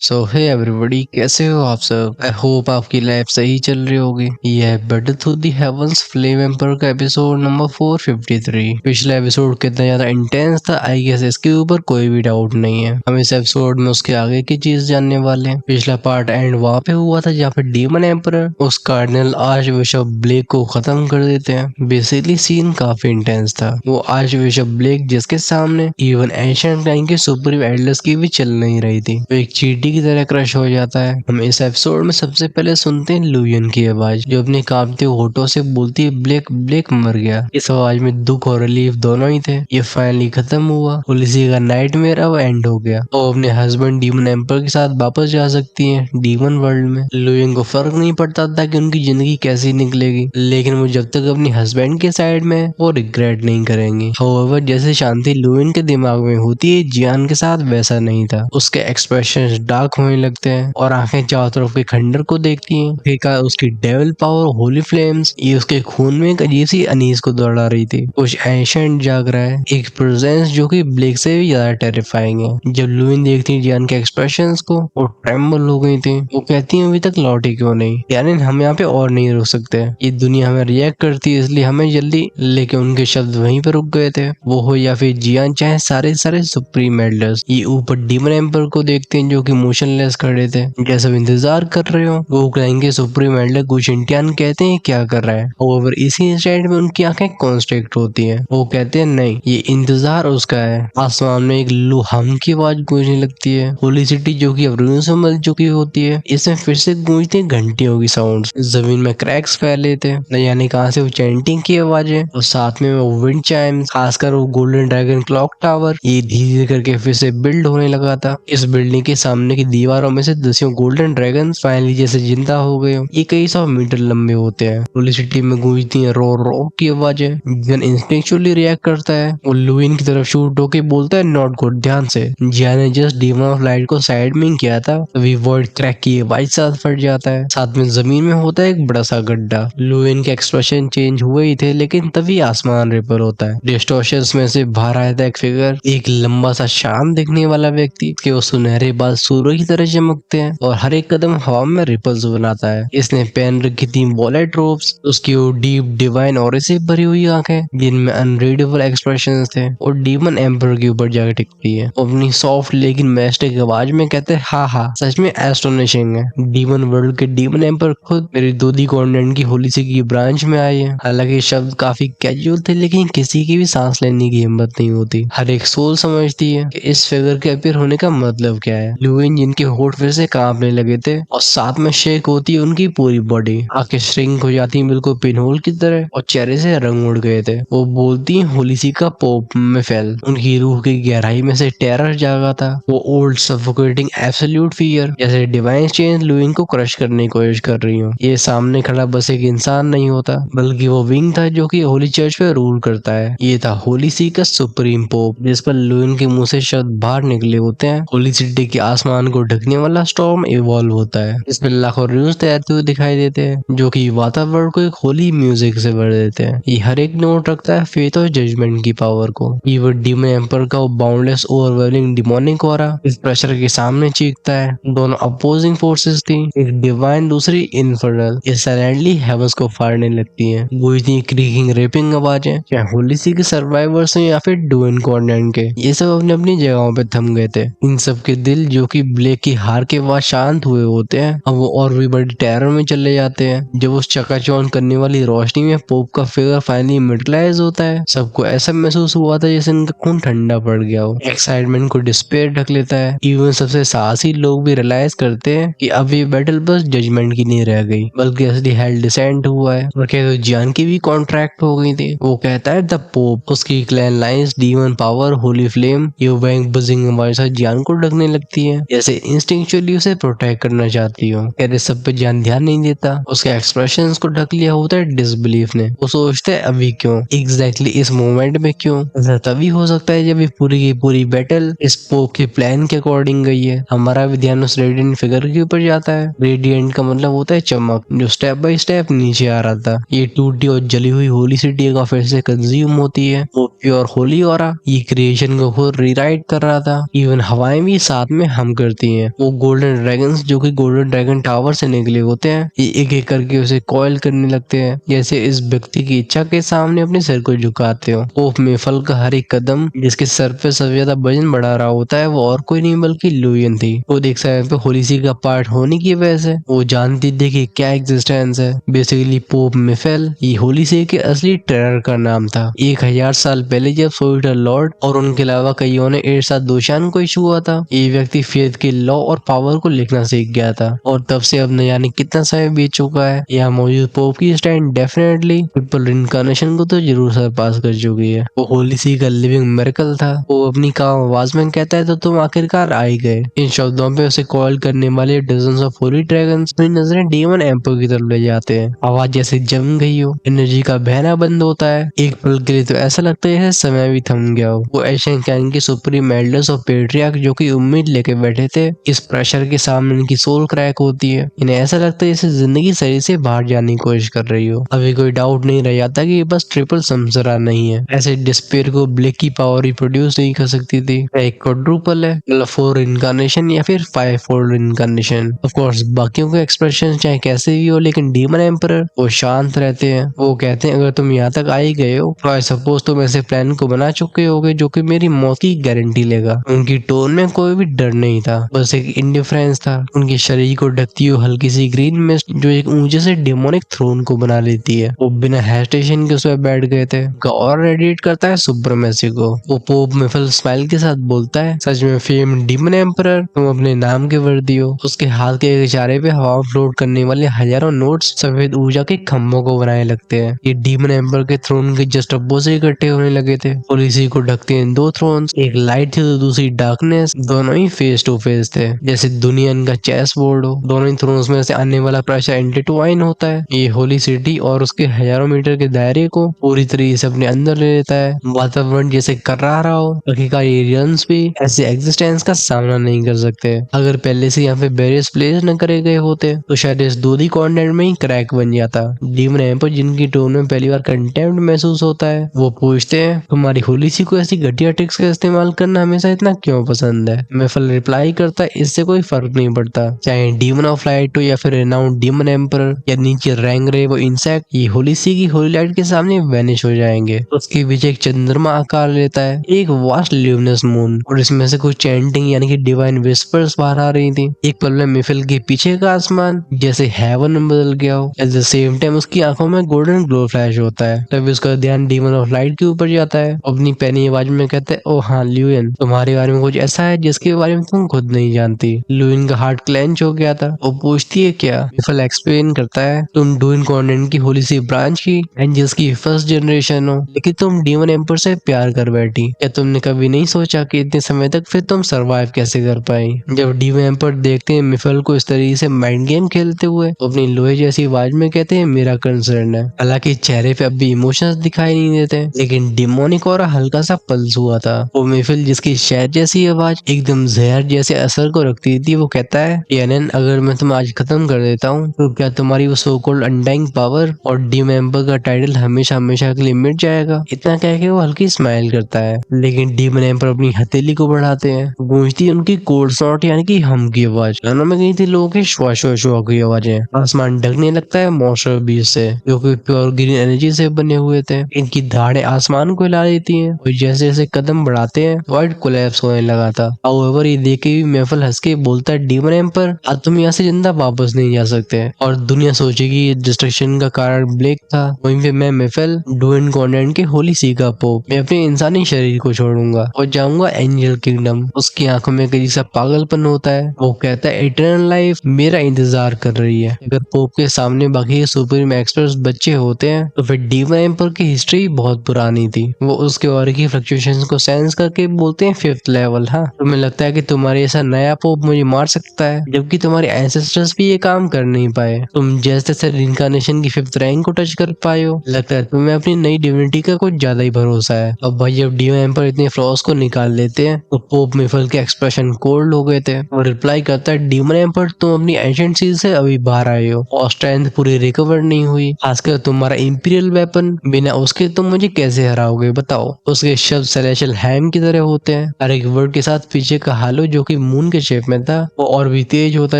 सो hey everybody, कैसे हो आप सब। आई होप आपकी लाइफ सही चल रही होगी। यह है battle through the heavens flame emperor का एपिसोड नंबर 453। पिछला एपिसोड कितना ज्यादा इंटेंस था, आई गेस इसके ऊपर कोई भी डाउट नहीं है। हम इस एपिसोड में उसके आगे की चीज जानने वाले हैं। पिछला पार्ट एंड वहाँ पे हुआ था जहाँ पे डीमन एम्पर उस कार्डिनल आर्च बिशप ब्लेक को खत्म कर देते हैं। बेसिकली सीन काफी इंटेंस था। वो आर्च बिशप ब्लेक जिसके सामने इवन एंशिएंट टाइम के सुप्रीम एल्डर्स की भी चल नहीं रही थी, वो एक चींटी की तरह क्रश हो जाता है। हम इस एपिसोड में सबसे पहले सुनते हैं लुयन की आवाज, जो अपने कांपते होठों से बोलती है ब्लेक ब्लेक मर गया। इस आवाज में दुख और रिलीफ दोनों ही थे। ये फाइनली खत्म हुआ। पुलिसी का नाइटमेयर अब एंड हो गया। वो अपने हस्बैंड डीमन एम्पर के साथ वापस जा सकती है डीमन वर्ल्ड में। लुयन को फर्क नहीं पड़ता था कि उनकी जिंदगी कैसी निकलेगी, लेकिन वो जब तक अपनी हस्बैंड के साइड में है, वो रिग्रेट नहीं करेंगी। However, जैसे शांति लुयन के दिमाग में होती है, जियान के साथ वैसा नहीं था। उसके एक्सप्रेशन डार्क होने लगते हैं और आंखें चारों तरफ के खंडर को देखती हैं। फिर उसकी डेविल पावर होली फ्लेम्स ये उसके खून में एक अजीब सी अनीस को दौड़ा रही थी। कुछ एंशिएंट जाग रहा है, एक प्रेजेंस जो कि ब्लेक से भी ज्यादा टेरिफाइंग है। जब लुइन देखती है जियान के एक्सप्रेशंस को, वो ट्रेम्बल हो गई थी। वो कहती है अभी तक लौटी क्यों नहीं, यानी हम यहाँ पे और नहीं रुक सकते। ये दुनिया हमें रिएक्ट करती है, इसलिए हमें जल्दी। लेकिन उनके शब्द वहीं पर रुक गए थे। वो हो या फिर जियान, चाहे सारे सारे सुप्रीम एल्डर्स, ये ऊपर डीमन एम्पर को देखते हैं जो कि मोशनलेस खड़े थे, जैसे वो इंतजार कर रहे हो। वो कहेंगे सुप्रीम एल्डर गुशिंटियान कहते हैं क्या कर रहा है। ओवर इसी इंस्टेंट में उनकी आंखें कॉन्स्ट्रिक्ट होती हैं। वो कहते हैं नहीं, ये इंतजार उसका है। आसमान में एक लुहाम की आवाज गूंजने लगती है। होली सिटी जो कि अब रूइन से मिल चुकी होती है, इसमें फिर से गूंजती है घंटियों की साउंड। जमीन में क्रैक्स फैले थे, न जाने कहां से वो चैंटिंग की आवाजें, और साथ में वो विंड चाइम्स, खासकर वो गोल्डन ड्रैगन क्लॉक टावर, ये धीरे करके फिर से बिल्ड होने लगा था। इस बिल्डिंग के सामने की दीवारों में से दसियों गोल्डन ड्रैगन फाइनली जैसे जिंदा हो गए। ये कई 100 मीटर लंबे होते हैं। होली सिटी में गूंजती है रो रो की आवाजें। जन इंस्टिंक्चुअली रिएक्ट करता है। वो लुइन की तरफ शूट होके बोलता है नॉट गुड, ध्यान से। जिया ने जस्ट डीमन ऑफ लाइट को साइड में किया था, तभी वर्ड क्रैक की आवाज साथ फट जाता है। साथ में जमीन में होता है एक बड़ा सा गड्ढा। लुइन के एक्सप्रेशन चेंज हुए ही थे, लेकिन तभी आसमान रिपल होता है। डिस्टॉर्शंस में से बाहर आया था एक फिगर, एक लंबा सा शांत दिखने वाला व्यक्ति के वो सुनहरे बाल सूर्य की तरह चमकते हैं और हर एक कदम हवा में रिपल्स बनाता है। इसने पहन रखी थी वॉलेट रोब्स, उसकी वो डीप डिवाइन और से भरी हुई आंखें जिनमें अनरीडेबल एक्सप्रेशंस थे, और डीमन एम्पर के ऊपर जाकर टिकती है। अपनी सॉफ्ट लेकिन मैस्टिक आवाज में कहते हैं हा हा, सच में एस्टोनिशिंग है। डीमन वर्ल्ड के डीमन एम्पर खुद मेरी दूधी कॉन्टिनेंट की होली सिटी की ब्रांच में आई है। हालांकि शब्द काफी कैजुअल थे, लेकिन किसी की भी सांस लेने की हिम्मत नहीं होती। हर एक सोल समझती है कि इस फिगर के अपीयर होने का मतलब क्या है। लुइन जिनके होठ फिर से कांपने लगे थे और साथ में शेक होती है उनकी पूरी बॉडी, आंखें श्रिंक हो जाती हैं बिल्कुल पिनहोल की तरह, और चेहरे से रंग उड़ गए थे। वो बोलती हैं होली सी का पोप में फैल। उनकी रूह की गहराई में से टेरर जागा था, वो ओल्ड सफोकेटिंग एब्सोल्यूट फियर, जैसे डिवाइन चेंज लुइन को क्रश करने की कोशिश कर रही हो। ये सामने खड़ा बस एक इंसान नहीं होता, बल्कि वो विंग था जो कि होली चर्च पे रूल करता है। ये था होली सी का सुप्रीम पोप, जिस पर लुइन के मुंह से शब्द बाहर निकले होते हैं। होली सिटी के आसमान को ढकने वाला स्टॉर्म इवॉल्व होता है। इसमें लाखों रून्स तैरते हुए दिखाई देते हैं, जो कि वातावरण को एक होली म्यूजिक से भर देते हैं। ये हर एक नोट रखता है फेथ और जजमेंट की पावर को। ये डीमन एम्पर का वो बाउंडलेस ओवरवेलिंग डिमोनिक ऑरा इस प्रेशर के सामने चीखता है। दोनों अपोजिंग फोर्सेस थी, एक डिवाइन दूसरी इनफर्नल। ये साइलेंटली हेवंस को फाड़ने लगती है। वो इतनी क्रीकिंग रेपिंग आवाजें, चाहे होली सी के सर्वाइवर्स हैं या फिर डुइन कॉन्टिनेंट के, ये सब अपनी अपनी जगहों पे थम गए थे। इन सब के दिल जो कि ब्लेक की हार के बाद शांत हुए होते हैं, अब वो और भी बड़ी टेरर में चले जाते हैं। जब उस चकाचौंध करने वाली रोशनी में पोप का फिगर फाइनली मिटलाइज होता है, सबको ऐसा महसूस हुआ था जैसे इनका खून ठंडा पड़ गया हो। एक्साइटमेंट को डिस्पेयर ढक लेता है। इवन सबसे साहसी लोग भी रियलाइज करते हैं कि अब ये बैटल बस जजमेंट की नहीं रह गई, बल्कि असली हेल डिसेंट हुआ है। और क्या तो जान की भी कॉन्ट्रैक्ट हो गई थी। वो कहता है द पोप, उसकी clan lines, demon power, Holi flame, ये बैंक बजिंग हमारे साथ जान को ढकने लगती है, जैसे इंस्टिंक्चुअली उसे प्रोटेक्ट करना चाहती हो। कहते सब पे जान ध्यान नहीं देता, उसके एक्सप्रेशंस को ढक लिया होता है डिसबिलीफ ने। वो सोचते है अभी क्यों, एग्जैक्टली इस मोमेंट में क्यों। ऐसा तभी हो सकता है जब ये पूरी की पूरी बैटल इस पोप के प्लान के अकॉर्डिंग गई है। हमारा भी ध्यान उस रेडियंट फिगर के ऊपर जाता है। रेडियंट का मतलब होता है चमक, जो स्टेप बाय स्टेप नीचे आ रहा था। ये टूटी और जली हुई होली सिटी का फिर से कंज्यूम होती है। वो प्योर होली ऑरा ये क्रिएशन को खुद रीराइट कर रहा था। इवन हवाएं भी साथ में हम कर करती हैं। वो गोल्डन ड्रैगन्स जो कि गोल्डन ड्रैगन टावर से निकले होते हैं, ये एक एक करके उसे कॉयल करने लगते हैं, जैसे इस व्यक्ति की इच्छा के सामने अपने सिर को झुकाते हो। पोप मेफल का हर एक कदम जिसके सर पे सबसे ज्यादा वजन बढ़ा रहा होता है, वो और कोई नहीं बल्कि लुयन थी। वो देख समय पे होलीसी का पार्ट होने की वजह से वो जानती थी कि क्या एग्जिस्टेंस है। बेसिकली पोप मेफेल ये होलीसी के असली टेरर का नाम था। 1000 साल पहले जब सोल्टर लॉर्ड और उनके अलावा कईयों ने एरसा दोशान को इशू हुआ था, ये व्यक्ति फेथ के लॉ और पावर को लिखना सीख गया था। और तब से अब न जाने कितना समय बीत चुका है। यहाँ मौजूद पोप की स्टैंड डेफिनेटली ट्रिपल इनकार्नेशन को तो जरूर सरपास कर चुकी है। वो होलीसी का लिविंग मिरेकल था। वो अपनी काम आवाज में कहता है तो तुम आखिरकार आ ही गए। इन शब्दों पे उसे कॉल करने वाले डजन्स ऑफ होली ड्रैगन्स अपनी नजरें डेमन एम्पर की तरफ ले जाते हैं। आवाज जैसे जम गई हो, एनर्जी का बहना बंद होता है। एक पल के लिए तो ऐसा लगता है जैसे समय भी थम गया हो। वो एशियन कैन के सुप्रीम एल्डर्स और पेट्रियार्क जो कि उम्मीद लेके बैठे थे, इस प्रेशर के सामने इनकी सोल क्रैक होती है। इन्हें ऐसा लगता है जैसे जिंदगी सही से बाहर जाने की कोशिश कर रही हो। अभी कोई डाउट नहीं रह जाता कि ये बस ट्रिपल समझरा नहीं है। ऐसे डिस्पेयर को ब्लेक की पावर ही प्रोड्यूस नहीं कर सकती थी। एक क्वाड्रुपल है, मतलब 4 इनकार्नेशन या फिर 5 फोल्ड इनकार्नेशन। ऑफ कोर्स बाकियों के एक्सप्रेशन चाहे कैसे भी हो, लेकिन डीमन एम्परर वो शांत रहते हैं। वो कहते हैं अगर तुम यहाँ तक आ ही गए हो तो आई सपोज तुम ऐसे प्लान को बना चुके होगे जो कि मेरी मौत की गारंटी लेगा। उनकी टोन में कोई भी डर नहीं था, बस एक इंडिफरेंस था। उनके शरीर को ढकती हुई हल्की सी ग्रीन मिस्ट जो एक ऊंचे से डेमोनिक थ्रोन को बना लेती है। वो बिना हेजिटेशन के उस पर बैठ गए थे। और रेडिएट करता है सुप्रीमेसी को। वो पोप मेफल स्माइल के साथ बोलता है, सच में फेम डीमन एम्परर, तुम अपने नाम के वर्दी हो। उसके हाथ के एक इशारे पे हवा फ्लोट करने वाले हजारों नोट्स सफेद ऊर्जा के खम्भों को बनाने लगते हैं। ये डीमन एम्पर के थ्रोन के जस्ट अपोजिट इकट्ठे होने लगे थे और इसी को ढकते हैं 2 थ्रोन्स, एक लाइट थी तो दूसरी डार्कनेस। दोनों ही फेस टू फेस थे, जैसे दुनिया इनका चेस बोर्ड हो। दोनों ही थ्रोन्स में से आने वाला प्रेशर इंटरट्वाइन होता है। ये होली सिटी और उसके हजारों मीटर के दायरे को पूरी तरीके से अपने अंदर ले लेता है। वातावरण जैसे कर्रा रहा हो, आखिरकार ये रियल्स भी ऐसे एग्जिस्टेंस का सामना नहीं कर सकते। अगर पहले से यहाँ पे बैरियर्स प्लेस न करे गए होते तो शायद इस दूधी कॉन्टिनेंट में ही क्रैक बन जाता। डीमन एम्पर जिनकी टोन में पहली बार कंटेम्प्ट महसूस होता है, वो पूछते हैं तुम्हारी होलीसी को ऐसी घटिया ट्रिक्स का इस्तेमाल करना हमेशा इतना क्यों पसंद है। मेफल रिप्लाई करता है, इससे कोई फर्क नहीं पड़ता, चाहे डीमन ऑफ लाइट हो या फिर रेनाउंड डीमन एम्पर या नीचे रैंग रे वो इंसेक्ट, ये होलीसी की होली लाइट के सामने वैनिश हो जाएंगे। उसके बीच एक चंद्रमा आकार लेता है, एक वास्ट ल्यूमिनस मून, और इसमें से कुछ चैंटिंग यानी कि डिवाइन विस्पर्स बाहर आ रही थी। एक पल में मिफिल के पीछे का आसमान जैसे हेवन में बदल गया हो। एट द सेम टाइम उसकी आंखों में गोल्डन ग्लो फ्लैश होता है। तभी उसका ध्यान डीमन ऑफ लाइट के ऊपर जाता है। अपनी पैनी आवाज में कहता है, ओ हाँ ल्यूइन, तुम्हारे बारे में कुछ ऐसा है जिसके बारे में तुम खुद नहीं जानती। ल्यूइन का हार्ट क्लेंच हो गया था। वो पूछती है क्या। मिफिल एक्सप्लेन करता है, तुम डूइन कॉन्टिनेंट की होली सी ब्रांच की एंजल्स की फर्स्ट जनरेशन हो, लेकिन तुम डीमन एम्पर से प्यार कर बैठी। क्या तुमने कभी नहीं सोचा कि इतने समय तक फिर तुम सरवाइव कैसे कर पाई। जब डीमन एम्पर देखते हैं मिफिल को इस तरीके से माइंड गेम खेलते हुए, तो अपनी लोहे जैसी आवाज में कहते हैं मेरा कंसर्न है। हालांकि चेहरे पे अब भी इमोशंस दिखाई नहीं देते, लेकिन डिमोनिक और हल्का सा पल्स हुआ था। वो मिफिल जिसकी शहद जैसी आवाज एकदम जहर जैसे असर को रखती थी, वो कहता है यानन, अगर मैं तुम्हें आज खत्म कर देता हूँ तो क्या तुम्हारी वो सो कॉल्ड अनडाइंग पावर और डीमन एम्पर का टाइटल हमेशा हमेशा के लिए मिट जाएगा। इतना कह के वो हल्की स्माइल करता है, लेकिन डीमन एम्पर अपनी हथेली को बढ़ाते हैं। गूंजती उनकी कोड शॉट यानी कि हम की आवाज। कानों में गई थी लोगों के श्वासोश्वा की आवाजें। आसमान ढकने लगता है मॉन्स्टर बीच से, जो कि प्योर ग्रीन एनर्जी से बने हुए थे। इनकी धाड़ें आसमान को हिला देती हैं और जैसे जैसे कदम बढ़ाते हैं वाइड कोलैप्स होने लगा था। हाउएवर ये देख के भी मेफल हंस के बोलता है, डीमन एम्पर आज तुम यहाँ से जिंदा वापस नहीं जा सकते और दुनिया सोचेगी ये डिस्ट्रक्शन का कारण ब्लेक था। वहीं पे मैं मेफल डूइन कॉन्टिनेंट के होली सी का पोप, मैं अपने इंसानी शरीर को छोड़ूंगा और जाऊंगा एंजल किंगडम। उसकी आंखों में कहीं सा पागलपन होता है। वो कहता है इटर्नल लाइफ मेरा इंतजार कर रही है। अगर पोप के सामने बाकी सुप्रीम एक्सपर्ट्स बच्चे होते हैं तो फिर डीमन एम्पर की हिस्ट्री बहुत पुरानी थी। वो उसके और की फ्लक्चुएशंस को सेंस करके बोलते हैं 5th लेवल। हाँ, तुम्हें लगता है कि तुम्हारे ऐसा नया पोप मुझे मार सकता है, जबकि तुम्हारे एंसेस्टर्स भी ये काम कर नहीं पाए। तुम जैसे तैसे रिइंकार्नेशन की 5th रैंक को टच कर पाए हो। लगता है तुम्हें अपनी नई डिविनिटी का कुछ ज्यादा ही भरोसा है। अब भाई जब डीमन एम्पर इतने फ्लॉस को निकाल लेते हैं तो पोप मिफल के एक्सप्रेशन कोल्ड हो गए थे। वो रिप्लाई करता है, डीमन एम्पर तुम अपनी एंशिएंट सील से अभी बाहर आए हो और स्ट्रेंथ पूरी रिकवर नहीं हुई। खासकर तुम्हारा इंपीरियल वेपन, बिना उसके तुम मुझे कैसे हराओगे बताओ। उसके शब्द सेलेशियल हैम की तरह होते हैं, हर एक वर्ड के साथ पीछे का हालो जो कि मून के शेप में था वो और भी तेज होता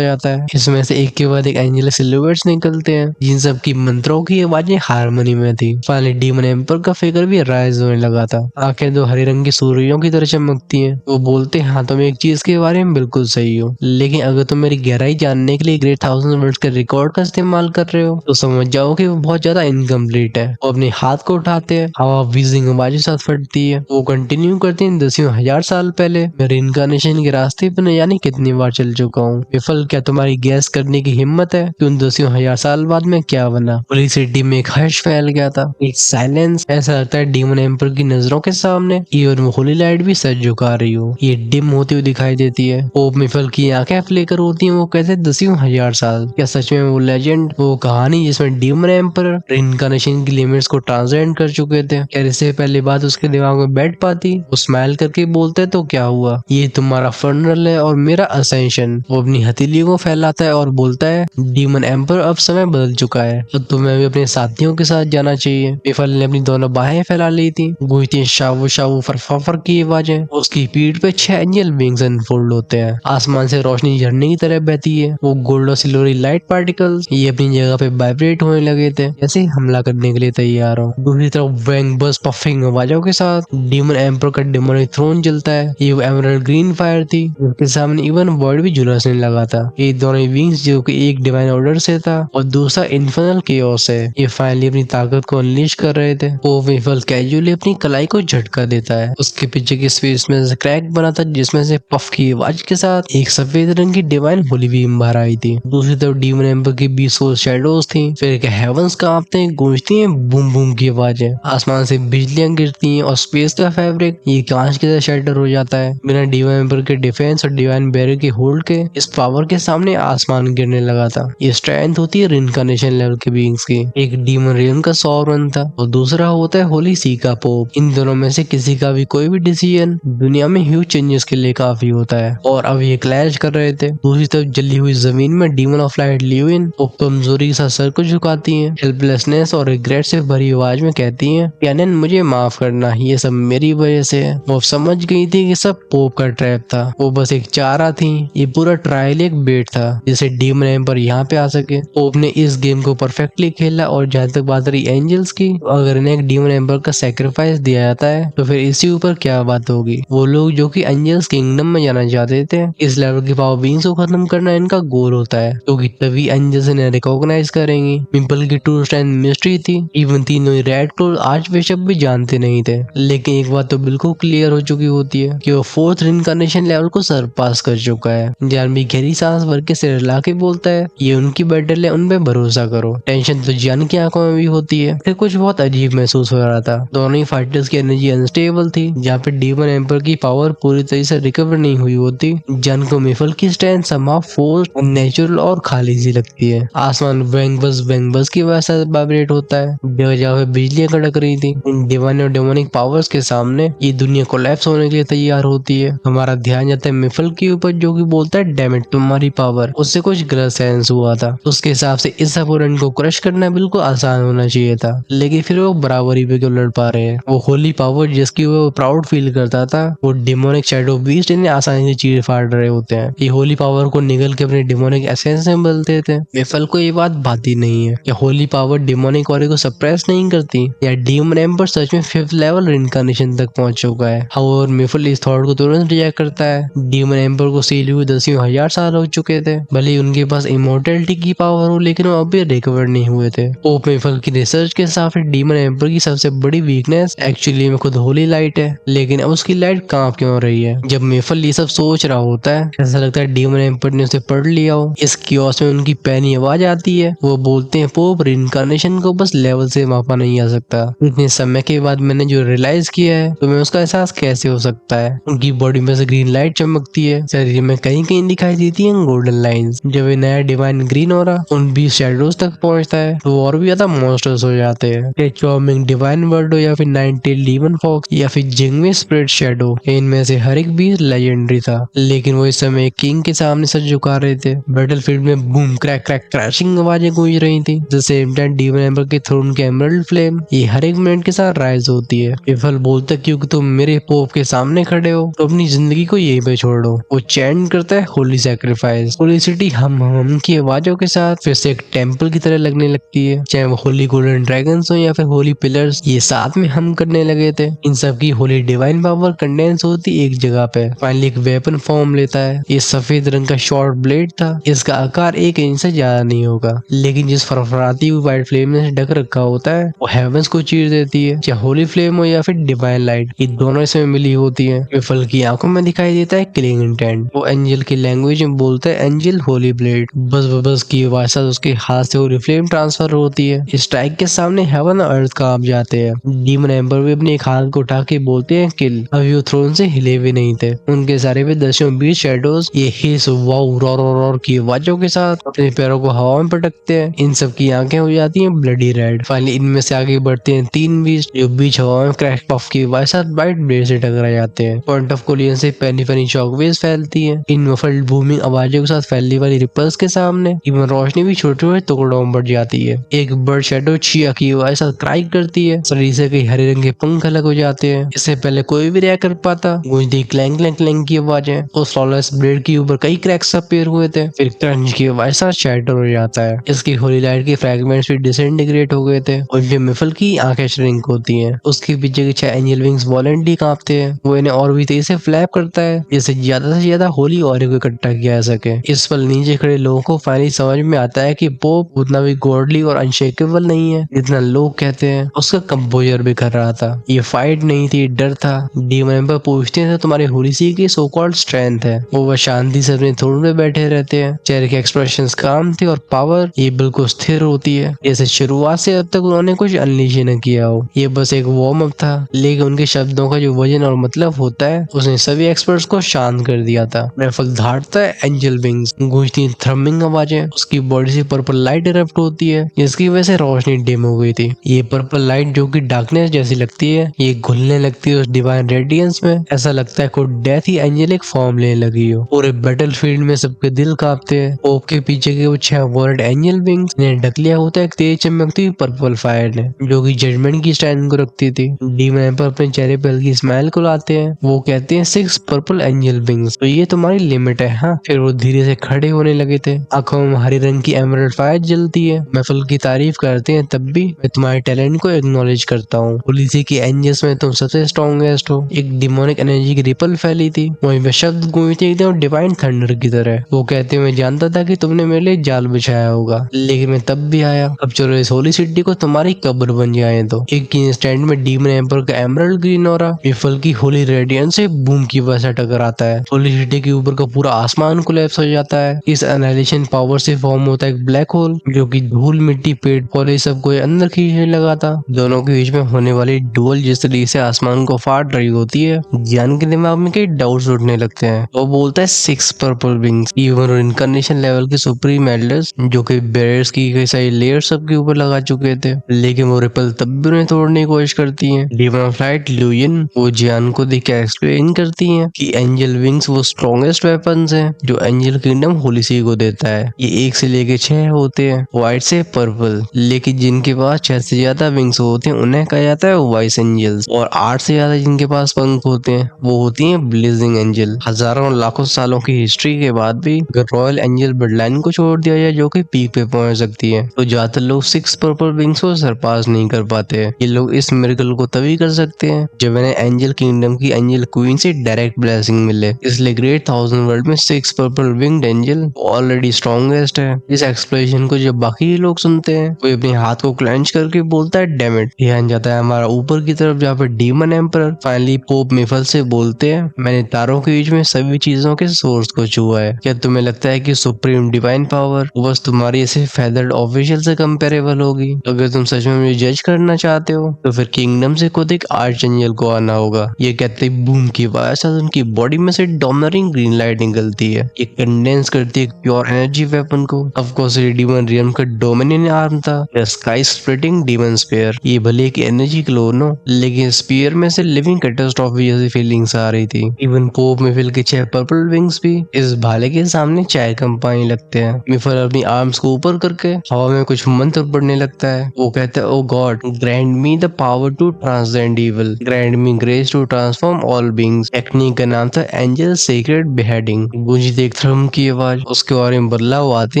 जाता है। इसमें से एक के बाद एक एंजेलिक सिलुएट्स निकलते हैं जिन सब की मंत्रों की आवाजें हारमोनी में थी। फाइनली डीमन एम्पर का फिगर भी राइज होने लगा था। आंखें दो हरे रंग की सूर्यों की तरह चमकती हैं। वो बोलते हैं हाँ तुम एक चीज के बारे में बिल्कुल सही हो, लेकिन अगर तुम मेरी गहराई जानने के लिए ग्रेट थाउजेंड वर्ल्ड के रिकॉर्ड का इस्तेमाल कर रहे हो तो समझ जाओ कि वो बहुत ज्यादा इनकम्प्लीट है। वो अपने हाथ को उठाते हैं, हवा वीजिंग आवाज साथ फटती है। वो कंटिन्यू करते हैं 10,000 साल पहले मैं रिइंकार्नेशन के रास्ते पर न जाने कितनी बार चल चुका हूँ। विफल क्या तुम्हारी गैस करने की हिम्मत है कि उन 10,000 साल बाद में क्या बना? पूरी सिटी में एक हर्ष फैल गया था, एक साइलेंस। ऐसा लगता है डीमन एम्पर की नजरों के सामने इवन वो होली लाइट भी सर झुका रही हो। ये डिम होती हुई दिखाई देती है। पोप मिफल की आंखें फ्लिकर होती हैं। वो कहते हैं 10,000 साल, क्या सच में वो लेजेंड, वो कहानी जिसमें डीमन एम्पर रिइंकार्नेशन की लिमिट्स को ट्रांसजेंड कर चुके थे, क्या इससे पहले बात उसके दिमाग में बैठ पाती? वो स्माइल करके बोलते तो क्या हुआ, ये तुम्हारा फनरल है और मेरा असेंशन। वो अपनी हथेलियों को फैलाता है और बोलता है डीमन एम्पर अब समय बदल चुका है, अब तुम्हें भी अपने साथियों के साथ जाना चाहिए। मिफल ने अपनी दोनों बाहें फैला ली थी। गूंजती शावू शावू फरफर की आवाजें। उसकी पीठ पे 6 एंजल विंग्स अनफोल्ड होते हैं। आसमान से रोशनी झरने की तरह बहती है। वो गोल्ड और सिल्वरी लाइट पार्टिकल्स ये अपनी जगह पे वाइब्रेट होने लगे थे, जैसे हमला करने के लिए तैयार हो। दूसरी तरफ वैंग बस पफिंग आवाजों के साथ डीमन एम्पर का डेमोनिक थ्रोन जलता है। ये एमरल्ड ग्रीन फायर थी जिसके सामने इवन वर्ड भी झुलसने लगा था। ये दोनों विंग्स जो कि एक डिवाइन ऑर्डर से था और दूसरा इन्फर्नल केओस है, ये फाइनली अपनी ताकत को अनलीश कर रहे थे। वो विफल कैजुअली अपनी कलाई को झटका देता है। उसके पीछे की स्पेस में से क्रैक बना था जिसमें से पफ की आवाज के साथ एक सफेद रंग की डिवाइन होली बीम बाहर आई थी। दूसरी तरफ डीमन एम्पर की 20 शैडोज थी। फिर के हेवंस कांपते हैं, गूंजती हैं बूम बूम की आवाजें। आसमान से बिजलियां गिरती हैं और स्पेस का फैब्रिक ये कांच के तरह शैटर हो जाता है। बिना डीमन एम्पर के डिफेंस और डिवाइन बैरियर के होल्ड के इस पावर के सामने आसमान गिरने लगा था। ये स्ट्रेंथ होती है रिइंकार्नेशन लेवल के बीइंग्स की। एक डीमन रियन का सॉवरन था और दूसरा होता है होली सी का पोप। इन दोनों में से किसी का भी कोई भी डिसीजन दुनिया में ह्यूज चेंजेस के लिए काफी होता है और अब ये क्लैश कर रहे थे। दूसरी तरफ जली हुई जमीन में डीमन ऑफ लाइट लिविन वो कमजोरी के साथ सर को झुकाती हैं, हेल्पलेसनेस और रिग्रेट से भरी आवाज में कहती हैं कैनन मुझे माफ करना, ये सब मेरी वजह से है। वो समझ गई थी कि सब पोप का ट्रैप था, वो बस एक चारा थी। ये पूरा ट्रायल एक बेट था जिसे डीमन एम्पर यहाँ पे आ सके। पोप ने इस गेम को परफेक्टली खेला और जहाँ तक बात रही एंजल्स की, अगर इन्हें एक डीमन एम्पर का सैक्रिफाइस दिया जाता है तो फिर इसी ऊपर क्या बात होगी। वो लोग जो कि एंजल्स किंगडम में जाना चाहते थे, इस लेवल की पावर बीइंग्स को खत्म करना इनका गोल होता है क्योंकि तभी एंजल्स इन्हें रिकॉग्नाइज करेंगी। मिम्पल की ट्रू स्ट्रेंथ मिस्ट्री थी। इवन तीनों ही रेड क्लोज आर्च बिशप भी जानते नहीं थे, लेकिन एक बात तो बिल्कुल क्लियर हो चुकी होती है कि वो फोर्थ रिइंकार्नेशन लेवल को सरपास कर चुका है। जान भी गहरी सांस भर के सिर हिला के बोलता है ये उनकी बैटल है, उन पे भरोसा करो। टेंशन तो जान की आंखों में भी होती है। फिर कुछ बहुत अजीब महसूस हो रहा था। दोनों ही फाइटर्स की एनर्जी अनस्टेबल थी। जहाँ पे डीमन एम्पर की पावर पूरी तरह से रिकवर नहीं हुई होती, जन को मिफल की स्ट्रेंथ समा फोर्स नेचुरल और खाली सी लगती है। आसमान वेंग बस की वजह से वाइब्रेट होता है। जगह जगह पे बिजलियां कड़क रही थी। इन डिवाइन और डेमोनिक पावर्स के सामने ये दुनिया कोलैप्स होने के लिए तैयार होती है। हमारा ध्यान जाता है मिफल के ऊपर जो कि बोलता है डैम इट तुम्हारी पावर, उससे कुछ गलत सेंस हुआ था। उसके हिसाब से इस अपोनेंट को क्रश करना बिल्कुल आसान होना चाहिए था, लेकिन फिर वो बराबरी पे क्यों लड़ पा रहे हैं। वो होली पावर जिसकी वो प्राउड फील करता था, वो डिमोनिक शैडो बीस्ट इन्हें आसानी से चीर फाड़ रहे होते हैं। ये होली पावर को निगल के अपने डिमोनिक एसेंस में बदलते थे। मिफल को ये बात भाती नहीं है। या होली पावर डिमोनिक ऑरे को सप्रेस नहीं करती, या डीमन एम्पर सच में 5th लेवल रिइंकार्नेशन तक पहुंच चुका है। हाउएवर मिफल इस थॉट को तुरंत रिजेक्ट करता है। डीमन एम्पर को सील हुए 10,000 साल हो चुके थे। भले ही उनके पास इमोर्टलिटी की पावर हो, लेकिन वो अभी रिकवर नहीं हुए थे। पोप मिफल की रिसर्च के हिसाब से डीमन एम्पर की सबसे बड़ी वीकनेस एक्चुअली में खुद होली लाइट है, लेकिन अब उसकी लाइट कांप क्यों रही है। जब मिफल ये सब सोच रहा होता है, ऐसा लगता है डीमन एम्पर ने उसे पढ़ लिया हो। इस कियोस में उनकी पैनी आवाज आती है। वो बोलते हैं पोप रिइंकार्नेशन को बस लेवल से मापा नहीं जा सकता। इतने समय के बाद मैंने जो रियलाइज किया है, तो मैं उसका एहसास कैसे हो सकता है। उनकी बॉडी में से ग्रीन लाइट चमकती है, शरीर में कहीं कहीं दिखाई देती है गोल्डन लाइंस। जब ये नया डिवाइन ग्रीन हो रहा उन 20 शैडोज तक पहुंचता है तो और भी ज्यादा मॉन्स्टर्स हो जाते हैं। चार्मिंग डिवाइन वर्ड हो या फिर 9-tailed डीमन फॉक्स या फिर जिंगवे स्प्रिट शैडो, इनमें से हर एक भी लेजेंडरी था, लेकिन वो इस समय किंग के सामने सर झुका रहे थे। बैटलफील्ड में बूम क्रैक क्रैक क्रैशिंग आवाजें गूंज रही थी। The same time demon emperor के थ्रोन के एमरल्ड फ्लेम ये हर एक मिनट के साथ राइज होती है। विफल बोलता क्योंकि तुम मेरे पोप के सामने खड़े हो तो अपनी जिंदगी को यहीं पे छोड़ो। वो चैंट करता है होली सैक्रिफाइस। होली सिटी हम की आवाजों के साथ फिर से एक टेम्पल की तरह लगने लगती है। चाहे वो होली गोल्डन ड्रैगन्स हो या फिर होली पिलर्स, ये साथ में हम करने लगे थे। इन सब की होली डिवाइन पावर कंडेंस होती एक जगह पे। फाइनली एक वेपन फॉर्म लेता है। ये सफेद रंग का शॉर्ट ब्लेड था। इसका आकार 1 इंच से ज्यादा नहीं होगा, लेकिन जिस फरफराती हुई व्हाइट फ्लेम से ढक रखा होता है वो हेवंस को चीर देती है। चाहे होली फ्लेम हो या फिर डिवाइन लाइट, ये दोनों इसमें मिली होती है। विफल की आंखों में दिखाई देता है किलिंग इंटेंट। वो एंजल की लैंग्वेज में बोलता है एंजल होली ब्लेड। बस बस की आवाज साथ उसके हाथ से होली फ्लेम ट्रांसफर होती है। स्ट्राइक के सामने हेवन और अर्थ कांप जाते हैं। डीमन एम्पर भी अपने एक हाथ को उठा के बोलते हैं किल। अभी वो थ्रोन से हिले भी नहीं थे। उनके सारे पे दसियों 20 शैडोज ये हिस वाउ रॉर रॉर की आवाजों के साथ अपने पैरों को हवा में पटकते हैं। इन सब की आंखें हो जाती हैं ब्लडी रेड। फाइनली इनमें से आगे बढ़ते हैं 3 बीच, जो बीच हवा में क्रैश पफ की आवाज साथ वाइट ब्लेड से टकरा जाते हैं। पॉइंट ऑफ कोलिजन से पैनी पैनी शॉकवेव्स फैलती हैं। इन मफल्ड बूमिंग आवाजों के साथ फैलने वाली रिपल्स के सामने इवन रोशनी भी छोटे छोटे टुकड़ों में बढ़ जाती है। एक बर्ड शैडो चिया की आवाज साथ क्राई करती है। शरीर से कई हरे रंग के पंख अलग हो जाते हैं। इससे पहले कोई भी रिएक्ट कर पाता। गूंजती क्लैंग क्लैंग क्लैंग की आवाजें। उस फ्लॉलेस ब्लेड के ऊपर कई क्रैक्स अपीयर हुए थे। फिर क्रंच की आवाज साथ शैटर हो जाता है। इसकी होली लाइट के फ्रैगमेंट्स भी डिसइंटीग्रेट हो गए थे और जो मिफल की आंखें श्रिंक होती हैं। उसके पीछे के 6 एंजल विंग्स वॉलेंटली कांपते हैं। वो इन्हें और भी तेजी से फ्लैप करता है, जिससे ज्यादा से ज्यादा होली ऑरे को इकट्ठा किया जा सके। इस पल नीचे खड़े लोगों को फाइनली समझ में आता है कि पोप उतना भी गॉडली और अनशेकेबल नहीं है जितना लोग कहते हैं। उसका कंपोजर भी कर रहा था। ये फाइट नहीं थी, डर था। डीमन एम्पर पूछते हैं तुम्हारी होली सी की सो कॉल्ड स्ट्रेंथ है। वो बस शांति से अपने थ्रोन पे बैठे रहते हैं। चेहरे के एक्सप्रेशंस काम थे और पावर ये बिल्कुल स्थिर होती है, जैसे शुरुआत से अब तक उन्होंने कुछ अनलीश न किया हो। ये बस एक वार्म अप था, लेकिन उनके शब्दों का जो वजन और मतलब होता है उसने सभी एक्सपर्ट्स को शांत कर दिया था। रेफल धारता है एंजल विंग्स, गूंजती थ्रमिंग आवाजें। उसकी बॉडी से पर्पल लाइट इरप्ट होती है, जिसकी वजह से रोशनी डिम हो गई थी। ये पर्पल लाइट जो कि डार्कनेस जैसी लगती है, ये घुलने लगती है उस डिवाइन रेडियंस में। ऐसा लगता है कोई डेथ ही एंजेलिक फॉर्म लेने लगी हो। पूरे बैटल फील्ड में सबके दिल कांपते हैं। पोप के पीछे के वो 6 वर्ल्ड एंजल विंग्स ने ढक लिया होता है एक तेज चमकती हुई पर्पल फायर ने, जो कि जजमेंट की स्टैंड को रखती थी। डीमन एम्पर अपने चेहरे पर हल्की स्माइल को लाते हैं। वो कहते हैं 6 पर्पल एंजल विंग्स, तो ये तुम्हारी लिमिट है। हाँ, फिर वो धीरे से खड़े होने लगे थे। आंखों में हरे रंग की एमरल्ड फायर जलती है। महफिल की तारीफ करते हैं, तब भी मैं तुम्हारे टैलेंट को एक्नॉलेज करता हूँ। पुलिस की एंजल्स में तुम सबसे स्ट्रॉन्गेस्ट हो। एक डिमोनिक एनर्जी की रिपल फैली थी। वहीं पे शब्द गूंजते एकदम डिवाइन थंडर की तरह। वो कहते हैं मैं जानता था कि तुमने मेरे लिए जाल बिछाया होगा, लेकिन मैं तब भी आया। अब चलो इस होली सिटी को तुम्हारी कब्र बन जाए। तो एक इंस्टेंट में डीमन एम्पर का एमरल्ड ग्रीन ऑरा विफल की होली रेडियंस से बूम की वजह से टकराता है। होली सिटी के ऊपर का पूरा आसमान कोलैप्स हो जाता है। इस एनालिशन पावर से फॉर्म होता है एक ब्लैक होल, जो कि धूल मिट्टी पेड़ पौधे सबको अंदर खींचने लगा था। दोनों के बीच में होने वाली डुअल जिस तरीके से आसमान को फाड़ रही होती है, ज्ञान के दिमाग में कई डाउट्स उठने लगते हैं। वो बोलता है 6 पर्पल विंग्स, इवन और इनकारनेशन लेवल के सुप्रीम एल्डर्स जो कि बैरियर्स की कई सारी लेयर्स सबके ऊपर लगा चुके थे, लेकिन वो रिपल तब भी उन्हें तोड़ने की कोशिश करती हैं। डीमन ऑफ लाइट ल्यूयन वो जियान को देख के एक्सप्लेन करती हैं कि एंजल विंग्स वो स्ट्रॉन्गेस्ट वेपन्स हैं जो एंजल किंगडम होली सी को देता है। ये 1 से लेके 6 होते हैं, व्हाइट से पर्पल, लेकिन जिनके पास 6 से ज्यादा विंग्स होते हैं उन्हें कहा जाता है वाइस एंजल्स, और 8 से ज्यादा जिनके पास पंख होते हैं वो होती हैं ब्लेजिंग एंजल। हजारों लाखों सालों की हिस्ट्री के बाद भी अगर रॉयल एंजल ब्लडलाइन को छोड़ दिया जाए जो कि पीक पे पहुंच सकती है, तो ज्यादातर लोग 6 पर्पल विंग्स को सरपास नहीं कर पाते। ये लोग इस मिरेकल को तभी कर सकते हैं जब इन्हें एंजल किंगडम की एंजल क्वीन से डायरेक्ट ब्लेसिंग मिले। इसलिए ग्रेट थाउजेंड वर्ल्ड में 6 purple winged angel already strongest है। इस एक्सप्लेनेशन को जब बाकी लोग सुनते हैं, वो अपने हाथ को क्लेंच करके बोलता है डैम इट। ध्यान जाता है हमारा ऊपर की तरफ, जहाँ पे डीमन एम्पर फाइनली पोप मिफल से बोलते हैं मैंने तारों के बीच में सभी चीजों के सोर्स को छुआ है। क्या तुम्हें लगता है कि सुप्रीम डिवाइन पावर बस तुम्हारी ऐसे फेदर्ड ऑफिशियल से कंपेरेबल होगी? अगर तुम सच में मुझे जज करना चाहते हो तो फिर किंगडम से खुद एक आर्च एंजल को आना होगा। ये कहते बूम की वजह से उनकी बॉडी में से डोमिनेटिंग ग्रीन लाइट निकलती है। ये कंडेंस करती है प्योर एनर्जी वेपन को। ऑफ कोर्स ये डीमन रियम का डोमिनियन आर्म था, स्काई स्प्लिटिंग डीमन स्पीयर। ये भले एक एनर्जी क्लोन हो, लेकिन स्पीयर में से लिविंग कैटास्ट्रॉफी जैसी फीलिंग्स आ रही थी। इवन पोप मिफिल के 6 पर्पल विंग्स भी इस भाले के सामने चाय कंपानी लगते हैं। मिफिल अपनी आर्म्स को ऊपर करके हवा में कुछ मंत्र पढ़ने लगता है। वो कहता है O God grant me the power to transcend evil, grant me grace to transform all beings. Technique का नाम था एंजल सीक्रेट बेहेडिंग। गूंजी देख थ्रम की आवाज, उसके बारे में बदलाव आते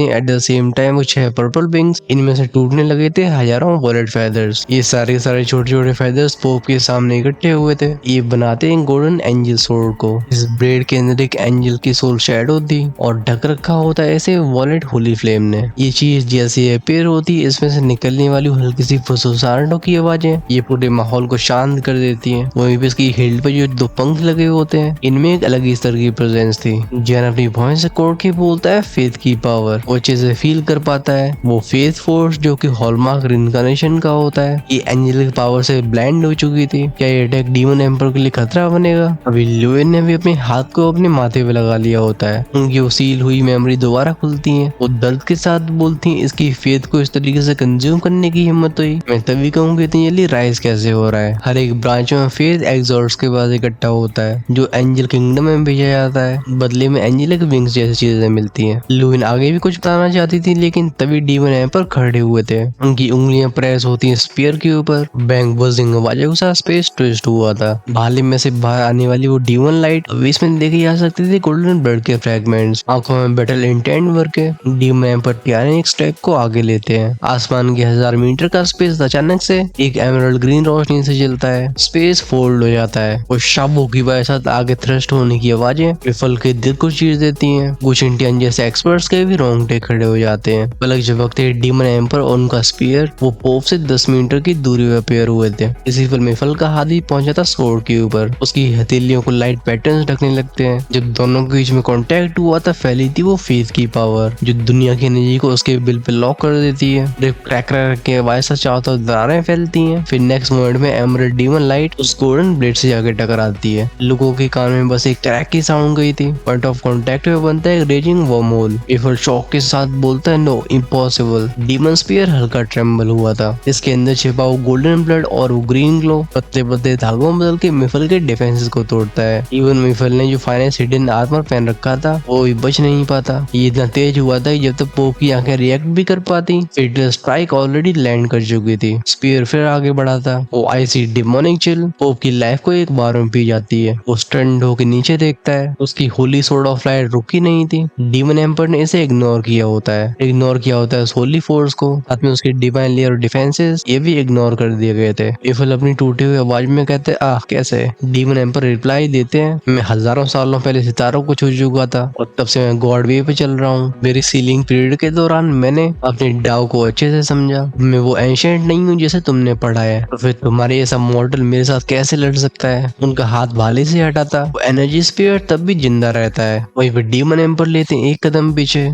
हैं। एट द सेम टाइम वो 6 पर्पल विंग्स, इनमें से टूटने लगे थे हजारों वॉलेट फेदर्स। ये सारे छोटे छोटे फेदर्स पोप के सामने इकट्ठे हुए थे। ये बनाते हैं गोल्डन एंजल सोर्ड को। इस ब्लेड के अंदर एक एंजल की सोल शैडो थी और ढक रखा होता है ऐसे वॉलेट होली फ्लेम ने। ये चीज जैसे अपेयर होती है, इसमें से निकलने वाली हल्की सी फुसफुसाहटों की आवाजें ये पूरे माहौल को शांत कर देती हैं। वहीं पे इसकी हिल्ड पे जो 2 पंख लगे होते हैं, इनमें एक अलग ही स्तर की प्रेजेंस थी। जैन अपनी वॉइस रिकॉर्ड के बोलता है फेथ की पावर, वो चीजें फील कर पाता है। वो फेथ फोर्स जो कि हॉलमार्क रिनकार्नेशन का होता है, ये एंजल की पावर से ब्लाइंड हो चुकी थी। क्या ये अटैक डीमन एम्पर के लिए खतरा बनेगा? अभी लुएन ने भी अपने हाथ को अपने माथे पे लगा लिया होता है। उनकी वो सील हुई मेमोरी दोबारा खुलती है। वो दर्द के साथ बोलती है इसकी फेथ को इस तरीके से कंज्यूम करने की हिम्मत हुई। मैं तभी कहूँगी इतनी जल्दी राइज कैसे हो रहा है। हर एक ब्रांचों में फेथ एग्जॉर्ट्स के बाद इकट्ठा होता है जो एंजल किंगडम में भेजा जाता है। बदले में एंजेलिक विंग्स जैसी चीजें मिलती हैं। लुइन आगे भी कुछ बताना चाहती थी, लेकिन तभी डीमन एम्पर खड़े हुए थे। उनकी उंगलियां प्रेस होती हैं स्पीयर के ऊपर। बैंग बजिंग आवाजों के साथ स्पेस ट्विस्ट हुआ था। भाले में से बाहर आने वाली वो डीमन लाइट अब इसमें देखी जा सकती थी गोल्डन ब्लड के फ्रैगमेंट्स। आंखों में बैटल इंटेंट भर के डीमन एम्पर टियाने एक स्टेप को आगे लेते हैं। आसमान के 1000 मीटर का स्पेस अचानक से एक एमरल्ड ग्रीन रोशनी से जलता है। स्पेस फोल्ड हो जाता है। वो शाबू की वजह से आगे थ्रस्ट होने की आवाजें विफल के दिल को चीर देती हैं। कुछ इंडियन जैसे एक्सपर्ट्स के भी रोंगटे खड़े हो जाते हैं। पलक झपकते डीमन एम्पर और उनका स्पीयर वो पोप से 10 मीटर की दूरी पर अपेयर हुए थे। इसी पल मिफल का हाथ भी पहुंचा था सोर्ड के ऊपर। उसकी हथेलियों को लाइट पैटर्न्स ढकने लगते हैं। जब दोनों के बीच में कांटेक्ट हुआ था फैली थी वो फेथ की पावर जो दुनिया की एनर्जी को उसके बिल पे लॉक कर देती है। क्रैकर के वैसा चारों तरफ दरारें फैलती हैं। फिर नेक्स्ट मोमेंट में एमरल्ड डीमन लाइट उस गोल्डन ब्लेड से जाके टकराती है। लोगों के कान में बस एक क्रैक की साउंड गई थी। पॉइंट ऑफ कांटेक्ट में बनता है एक रेजिंग वर्महोल। इफल शॉक के साथ बोलता है नो इम्पॉसिबल। डीमन स्पीयर हल्का ट्रेम्बल हुआ था। इसके अंदर छिपा वो गोल्डन ब्लड और वो ग्रीन ग्लो पतले पतले धागों में बदल के मिफल के डिफेंसेस को तोड़ता है। इवन मिफल ने जो फाइनेंस हिडन आर्मर पहन रखा था वो भी बच नहीं पाता। ये इतना तेज हुआ था जब तक पोप की आंखें रिएक्ट भी कर पाती। फेटल स्ट्राइक ऑलरेडी लैंड कर चुकी थी। स्पीयर फिर आगे बढ़ा था। वो आईसी डिमोनिक चिल पोप की लाइफ को एक बार में पी जाती है। वो स्टंड होकर नीचे देखता है। उसकी होली सोर्ड ऑफ लाइट रुकी नहीं थी। डीमन एम्पर ने इसे इग्नोर किया होता है उस होली फोर्स को। साथ में उसके डिवाइन लेयर और डिफेंसेस ये भी इग्नोर कर दिए गए थे। इफल अपनी टूटी हुई आवाज में कहते हैं आह कैसे। डीमन एम्पर रिप्लाई देते हैं मैं हजारों सालों पहले सितारों को छू चुका था और तब से मैं गॉड वे पे चल रहा हूँ। मेरी सीलिंग पीरियड के दौरान मैंने अपने डाव को अच्छे से समझा। मैं वो एंशिएंट नहीं हूँ जैसे तुमने पढ़ा है, तो फिर तुम्हारे ऐसा मॉडल मेरे साथ कैसे लड़ सकता है। उनका हाथ भाले से हटा था। वो एनर्जी स्पीयर तब भी जिंदा रहता है। वहीं पे डीमन एम्पर लेते हैं एक कदम पीछे।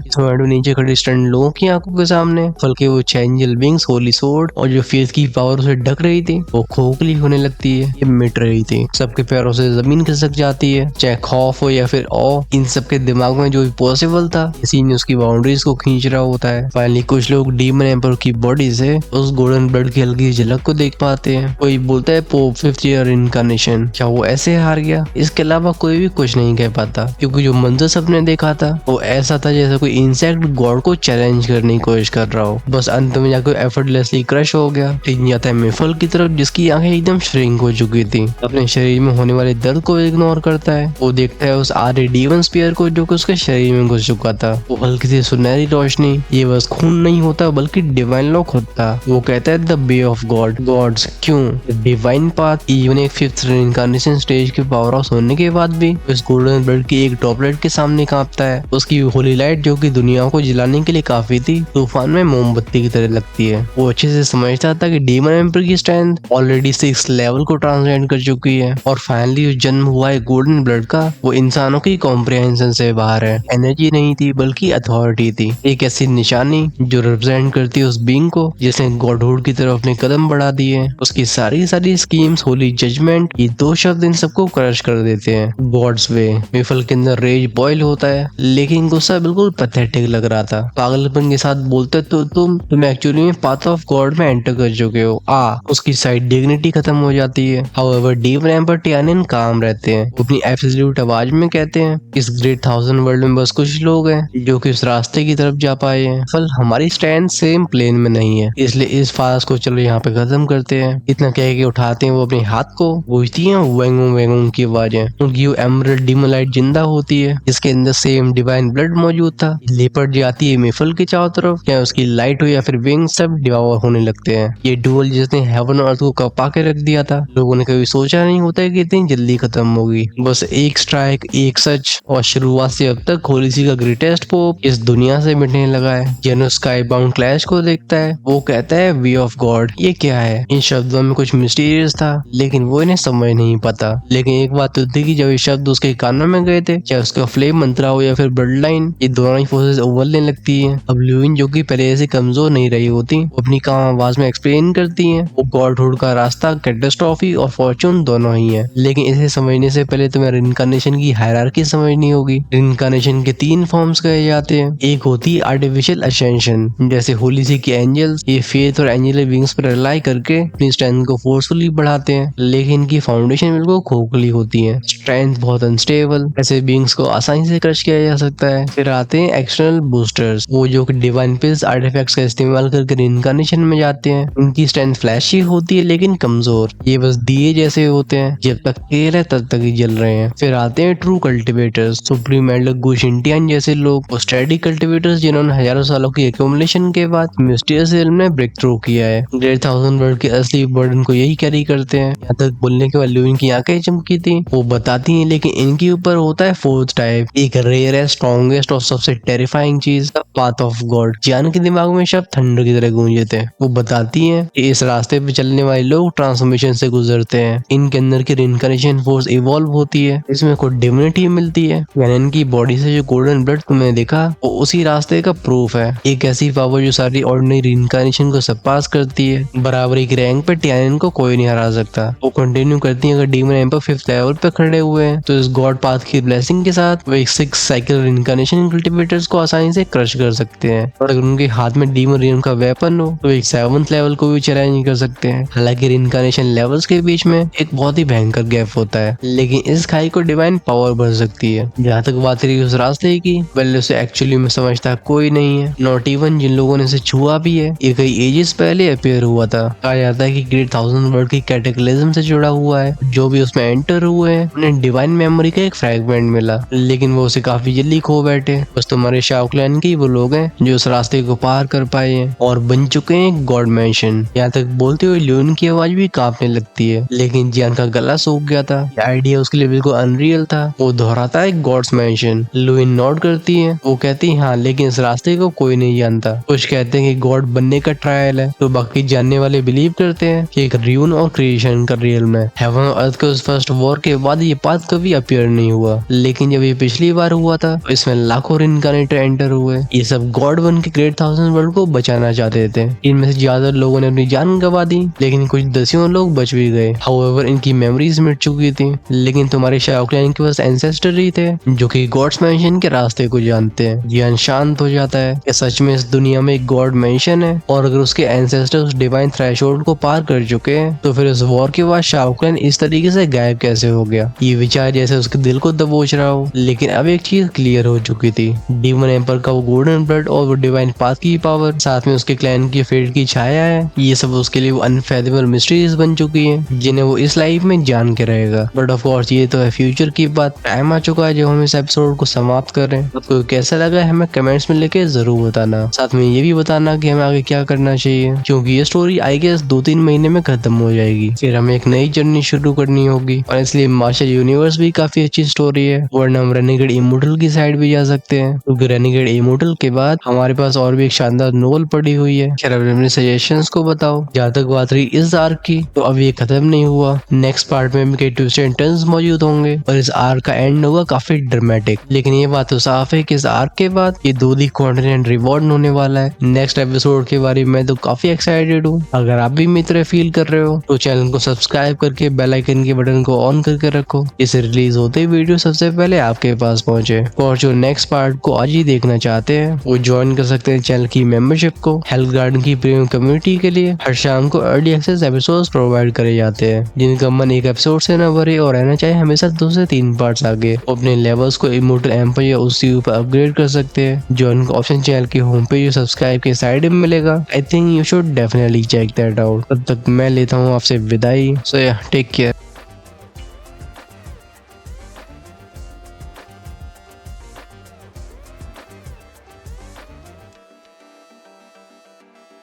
नीचे खड़े स्टंट लोगों की आंखों के सामने फल के वो एंजल विंग्स होली सोर्ड और जो फेथ की पावर से ढक रही थी वो खोखली होने लगती है। ये मिट रही थी। सबके पैरों से जमीन खिसक जाती है, चाहे खौफ हो या फिर ऑ। इन सबके दिमाग में जो भी पॉसिबल था इसी ने उसकी बाउंड्रीज को खींच रहा होता है। फाइनली कुछ लोग डीमन एम्पर की बॉडी से उस गोल्डन ब्लड की हल्की झलक को देख पाते हैं। कोई बोलता है पोप 5th ईयर इनकार्नेशन, क्या वो ऐसे हार गया? इसके अलावा कोई भी कुछ नहीं कह पाता, क्योंकि जो मंजर सबने देखा था वो ऐसा था जैसे कोई इंसेक्ट गॉड को चैलेंज करने की कोशिश कर रहा हो। बस अंत में जाकर एफर्टलेसली क्रश हो गया। ठीक जाता है मिफल की तरफ जिसकी आंखें एकदम श्रिंक हो चुकी थी। अपने शरीर में होने वाले दर्द को इग्नोर करता है। वो देखता है उस आधे डीमन स्पीयर को जो कि उसके शरीर में घुस चुका था। वो हल्की सी सुनहरी रोशनी, ये बस खून नहीं होता बल्कि डिवाइन लॉक होता। वो कहता है the way of God. Gods क्यों डिवाइन पाथ। इवन एक 5th इनकार्नेशन स्टेज के पावर हाउस होने के बाद भी उस गोल्डन ब्लड की एक ड्रॉपलेट के सामने कांपता है। उसकी होली लाइट जो कि दुनिया को जलाने के लिए काफी थी, तूफान में मोमबत्ती की तरह लगती है। वो अच्छे से समझता था कि डीमन एम्पर की स्ट्रेंथ ऑलरेडी 6th लेवल को ट्रांसलेट कर चुकी है और फाइनली जो जन्म हुआ है गोल्डन ब्लड का वो इंसानों की कॉम्प्रिहेंशन से बाहर है। एनर्जी नहीं थी बल्कि अथॉरिटी थी। एक ऐसी निशानी जो रिप्रेजेंट करती है उस बीइंग को जिसने गॉडहुड की तरफ अपने कदम बढ़ा दिए। उसकी सारी स्कीम्स होली जजमेंट, ये 2 शब्द इन सबको क्रश कर देते हैं। गॉड्स वे। मिफल के अंदर रेज बॉयल होता है, लेकिन गुस्सा बिल्कुल पैथेटिक लग रहा था। पागलपन के साथ बोलते तो तुम एक्चुअली में पाथ ऑफ गॉड में एंटर कर चुके हो। उसकी साइड डिग्निटी खत्म हो जाती है। हाउएवर डीमन एम्पर टियानिन काम रहते हैं। अपनी एब्सोल्यूट आवाज में कहते हैं इस ग्रेट 1000 वर्ल्ड में बस कुछ लोग हैं जो कि इस रास्ते की तरफ जा पाए हैं। फल हमारी स्टैंड सेम प्लेन में नहीं है, इसलिए इस फास्ट को चलो यहाँ पे खत्म करते हैं। इतना कह के उठाते हैं वो अपने हाथ को, गूंजती हैं वेंगों वेंगों की आवाजें। उनकी वो एमरल्ड डीमन लाइट जिंदा होती है जिसके अंदर सेम डिवाइन ब्लड मौजूद था, लिपट जाती है मिफल के चारों तरफ, या उसकी लाइट हो या फिर विंग सब डिवावर होने लगते हैं। ये डुअल जिसने हेवन और अर्थ को कपा के रख दिया था, लोगों ने कभी सोचा नहीं होता है कि इतनी जल्दी खत्म होगी। बस एक स्ट्राइक, एक सच, और शुरुआत से अब तक होलीसी का ग्रेटेस्ट पोप इस दुनिया से मिटने लगा है। जेनो स्काई बाउंड क्लैश को देखता है, वो कहता है वे ऑफ गॉड, ये क्या है? इन शब्दों में कुछ मिस्टीरियस था लेकिन वो इन्हें समझ नहीं पाता। लेकिन एक बात तो थी कि जब ये शब्द उसके कानों में गए थे, चाहे उसका फ्लेम मंत्रा हो या फिर ब्लड लाइन, ये दोनों ही फोर्सेस उबलने लगती है। अब ल्यूइन जो कि पहले ऐसे कमजोर नहीं रही होती, वो अपनी काम आवाज में एक्सप्लेन करती है वो गॉडहुड का रास्ता कैटेस्ट्रॉफी और फॉर्चून दोनों ही है। लेकिन इसे समझने से पहले तुम्हें रिनकार्नेशन की हायरार्की समझनी होगी। रिनकार्नेशन के 3 फॉर्म्स कहे जाते हैं। एक होती है आर्टिफिशियल असेंशन, जैसे होलीसी के एंजल्स, ये फेथ और एंजेलिक विंग्स पर रिलाई करके अपनी स्ट्रेंथ को फोर्सफुली बढ़ाते हैं, लेकिन इनकी फाउंडेशन बिल्कुल खोखली होती है, स्ट्रेंथ बहुत अनस्टेबल, ऐसे बीइंग्स को आसानी से क्रश किया जा सकता है। फिर आते हैं एक्सटर्नल बूस्टर्स, वो जो कि डिवाइन पिल्स आर्टिफैक्ट्स का इस्तेमाल करके रिनकार्नेशन में जाते हैं। उनकी स्ट्रेंथ फ्लैशी होती है लेकिन कमजोर, ये बस दिए जैसे होते हैं, जब तक तेल है तब तक ही जल रहे हैं। फिर आते हैं ट्रू कल्टिवेटर्स, सुप्रीम एल्डर गुशिंटियन जैसे लोग, वो स्टडी कल्टिवेटर्स जिन्होंने हजारों सालों की एक्यूमुलेशन के बाद मिस्टीरियस रियल्म में ब्रेक थ्रू किया है। ग्रेट थाउजेंड वर्ल्ड के असली बर्डन को यही कैरी करते हैं। यहाँ तक बोलने के बाद ल्यूइन की आंखें चमकी थी, वो बताती हैं, लेकिन इनके ऊपर होता है फोर्थ टाइप, एक रेयरेस्ट, स्ट्रॉन्गेस्ट और सबसे टेरिफाइंग चीज, पाथ ऑफ गॉड। जान के दिमाग में शब्द थंडर की तरह गूंजे थे। वो बताती हैं कि इस रास्ते पे चलने वाले लोग ट्रांसफॉर्मेशन से गुजरते हैं, इनके अंदर की रिनकार्नेशन फोर्स इवॉल्व होती है, इसमें कोई डिविनिटी मिलती है। यानी इनकी बॉडी से जो गोल्डन ब्लड तुमने देखा वो उसी रास्ते का प्रूफ है। एक ऐसी पावर जो सारी ऑर्डिनरी रिनकार्नेशन को सरपास करती है। बराबरी की रैंक पे टियानिन को कोई नहीं हरा सकता। वो कंटिन्यू करती है, अगर डीमन एम्पर 5th लेवल पे खड़े हुए हैं तो इस गॉड पाथ की ब्लेसिंग के साथ वो एक 6 साइकिल रिनकार्नेशन कल्टिवेटर्स को आसानी से क्रश कर सकते हैं, और अगर उनके हाथ में डीमन रियम का वेपन हो तो एक 7th लेवल को भी चैलेंज कर सकते हैं। हालांकि रिनकार्नेशन लेवल्स के बीच में एक बहुत ही भयंकर गैप होता है, लेकिन इस खाई को डिवाइन पावर भर सकती है। जहाँ तक बात रही उस रास्ते की, पहले उसे एक्चुअली में समझता कोई नहीं है, नॉट इवन जिन लोगों ने इसे छुआ भी है। ये कई एजेस पहले अपेयर हुआ था। कहा जाता है कि ग्रेट थाउजेंड वर्ल्ड की कैटेक्लिज्म से जुड़ा हुआ है। जो भी उसमें एंटर हुए हैं उन्हें डिवाइन मेमोरी का एक फ्रैगमेंट मिला, लेकिन वो उसे काफी जल्दी खो बैठे। बस तुम्हारे शाओ क्लैन के वो लोग हैं जो उस रास्ते को पार कर पाए हैं और बन चुके हैं गॉड मैंशन। यहाँ तक बोलते हुए ल्यूइन की आवाज भी कांपने लगती है, लेकिन जियान का गला सूख गया था। ये आइडिया उसके लिए बिल्कुल अनरियल था। वो दोहराता है गॉड्स मैंशन। ल्यूइन नोट करती है, वो कहती है हाँ, लेकिन इस रास्ते को कोई नहीं जानता। कुछ कहते हैं कि गॉड बनने का ट्रायल है, तो बाकी जानने वाले बिलीव करते हैं कि एक रियून और क्रिएशन का रियल में हेवन और अर्थ के उस फर्स्ट वॉर के बाद ये पाथ कभी अपीयर नहीं हुआ। लेकिन जब ये पिछली बार हुआ था तो इसमें लाखों रिनकार्नेटर एंटर हुए। ये सब गॉड बन के ग्रेट थाउजेंड वर्ल्ड को बचाना चाहते थे। इनमें से ज्यादा लोगों ने अपनी जान गंवा दी, लेकिन कुछ दसियों लोग बच भी गए। हाउएवर इनकी मेमोरीज मिट चुकी थी। लेकिन तुम्हारे शाओ क्लैन के पास एंसेस्टर ही थे जो कि गॉड्स मैंशन के रास्ते को जानते हैं। जियान शांत हो जाता है कि सच में इस दुनिया में एक गॉड मैंशन है, और अगर उसके एंसेस्टर उस डिवाइन थ्रेशोल्ड को पार कर चुके हैं तो फिर उस वॉर के बाद शाओ क्लैन इस तरीके से गायब कैसे हो गया। ये विचार जैसे उसके दिल को दबोच रहा हो। लेकिन अब एक चीज क्लियर हो चुकी थी, डीमन एम्पर का वो गोल्डन ब्लड और वो डिवाइन पाथ की पावर, साथ में उसके क्लैन की फेट की छाया है, ये सब उसके लिए वो अनफेथेबल मिस्ट्रीज बन चुकी है जिन्हें वो इस लाइफ में जान के रहेगा। बट ऑफ कोर्स ये तो है फ्यूचर की बात। टाइम आ चुका है जब हम इस एपिसोड को समाप्त कर रहे हैं। आपको कैसा लगा हमें कमेंट्स में लेके जरूर बताना। साथ में ये भी बताना कि हमें आगे क्या करना चाहिए, क्योंकि ये स्टोरी आई गेस 2-3 महीने में खत्म हो जाएगी। फिर हमें एक नई जर्नी शुरू करनी होगी, और इसलिए मास्टर यूनिवर्स भी काफी अच्छी स्टोरी है। वरना हम रेनेगेड इमोर्टल की साइड भी जा सकते हैं, क्योंकि रेनेगेड इमोर्टल के बाद हमारे पास और भी एक शानदार नोवेल पड़ी हुई है। खैर अपने सजेशंस को बताओ। जहाँ तक बात रही इस आर्क की, तो अब ये खत्म नहीं हुआ। नेक्स्ट पार्ट में भी कई ट्विस्ट एंड टर्न्स मौजूद होंगे और इस आर्क का एंड होगा काफी ड्रामेटिक। लेकिन ये बात तो साफ है कि इस आर्क के बाद ये 2D कॉन्टिनेंट रिवॉर्ड होने वाला है। नेक्स्ट एपिसोड के बारे में तो काफी एक्साइटेड हूँ। अगर आप भी मेरी तरह फील कर रहे हो तो चैनल को सब्सक्राइब करके बेल आइकन के बटन को ऑन करके रखो, इसे रिलीज होते वीडियो सबसे पहले आपके पास पहुंचे। और जो नेक्स्ट पार्ट को आज ही देखना चाहते हैं वो ज्वाइन कर सकते हैं चैनल की मेंबरशिप को। हेल्थ गार्डन की प्रीमियम कम्युनिटी के लिए हर शाम को अर्ली एक्सेस एपिसोड्स प्रोवाइड करे जाते हैं, जिनका मन एक एपिसोड से न भरे और रहना चाहिए हमेशा 2 से 3 पार्ट्स आगे। अपने लेवल्स को इमोर्टल एम्पर या उससे ऊपर अपग्रेड कर सकते हैं। ज्वाइन का ऑप्शन चैनल की होम पेज और सब्सक्राइब के साइड में मिलेगा। I think you should definitely check that out. तब तक मैं लेता हूँ आपसे विदाई। सो या टेक केयर।